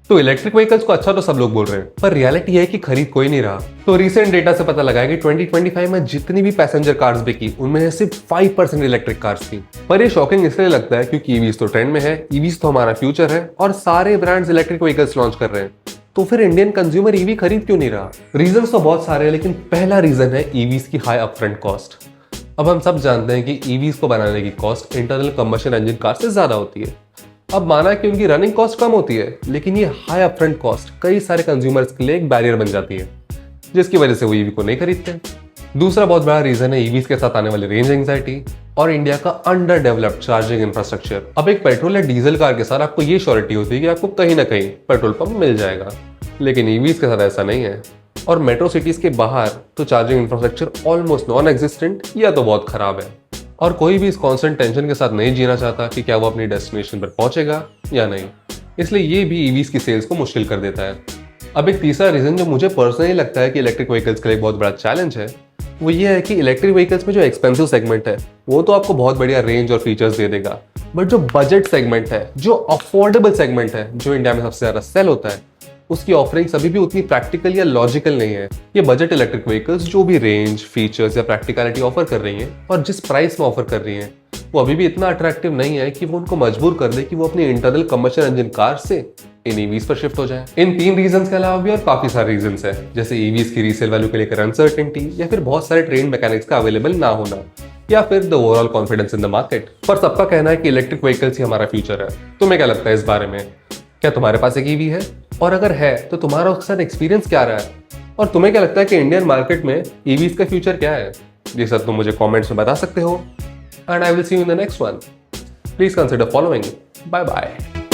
तो electric vehicles को अच्छा तो सब लोग बोल रहे हैं, पर रियलिटी है कि खरीद कोई नहीं रहा। तो रिसेंट डेटा से पता लगा है कि 2025 में जितनी भी पैसेंजर कार्स बिकी उनमें से सिर्फ 5% इलेक्ट्रिक कार्स थी। पर ये शॉकिंग इसलिए लगता है क्योंकि ईवीज तो ट्रेंड में है, ईवीज तो हमारा फ्यूचर है और सारे ब्रांड्स इलेक्ट्रिक व्हीकल्स लॉन्च कर रहे हैं। तो फिर इंडियन कंज्यूमर ईवी खरीद क्यों नहीं रहा? रीजन तो बहुत सारे हैं, लेकिन पहला रीजन है ईवीज की हाई अपफ्रंट कॉस्ट। अब हम सब जानते हैं कि ईवीज को बनाने की cost internal combustion engine car से ज्यादा होती है। अब माना कि उनकी रनिंग कॉस्ट कम होती है, लेकिन ये हाई अपफ्रंट कॉस्ट कई सारे कंज्यूमर्स के लिए एक बैरियर बन जाती है, जिसकी वजह से वो ईवी को नहीं खरीदते। दूसरा बहुत बड़ा रीजन है ईवीज के साथ आने वाली रेंज एंग्जाइटी और इंडिया का अंडर डेवलप्ड चार्जिंग इंफ्रास्ट्रक्चर। अब एक पेट्रोल या डीजल कार के साथ आपको ये श्योरिटी होती है कि आपको कहीं ना कहीं पेट्रोल पंप मिल जाएगा, लेकिन ईवीज के साथ ऐसा नहीं है। और मेट्रो सिटीज के बाहर तो charging infrastructure almost non existent या तो बहुत खराब है, और कोई भी इस कांस्टेंट टेंशन के साथ नहीं जीना चाहता कि क्या वो अपनी डेस्टिनेशन पर पहुंचेगा या नहीं। इसलिए ये भी ईवीज की सेल्स को मुश्किल कर देता है। अब एक तीसरा रीजन जो मुझे पर्सनली लगता है कि इलेक्ट्रिक व्हीकल्स के लिए बहुत बड़ा चैलेंज है, वो ये है कि इलेक्ट्रिक व्हीकल्स में जो एक्सपेंसिव सेगमेंट है वो तो आपको बहुत बढ़िया रेंज और फीचर्स दे देगा, बट जो बजट सेगमेंट है, जो अफोर्डेबल सेगमेंट है, जो इंडिया में सबसे ज्यादा सेल होता है, उसकी ऑफरिंग्स अभी भी उतनी प्रैक्टिकल या लॉजिकल नहीं है। ये बजट इलेक्ट्रिक व्हीकल्स जो भी रेंज, फीचर्स या प्रैक्टिकलिटी ऑफर कर रही हैं और जिस प्राइस में ऑफर कर रही हैं, वो अभी भी इतना अट्रैक्टिव नहीं है कि वो उनको मजबूर कर दे कि वो अपनी इंटरनल कंबशन इंजन कार से इन ईवीज पर शिफ्ट हो जाए। इन 3 रीजंस के अलावा भी और काफी सारे रीजंस हैं, जैसे ईवीज की रीसेल वैल्यू को लेकर अनसर्टेनिटी, या फिर बहुत सारे ट्रेन मैकेनिक्स का अवेलेबल ना होना, या फिर the overall confidence in the market. पर सबका कहना है कि इलेक्ट्रिक व्हीकल्स ही हमारा फ्यूचर है। तुम्हें क्या लगता है इस बारे में? क्या तुम्हारे पास एक ईवी है? और अगर है तो तुम्हारा उसके साथ एक्सपीरियंस क्या रहा है? और तुम्हें क्या लगता है कि इंडियन मार्केट में ईवीज का फ्यूचर क्या है? ये सब तुम मुझे कमेंट्स में बता सकते हो, and I will see you in the next one. Please consider following. Bye bye.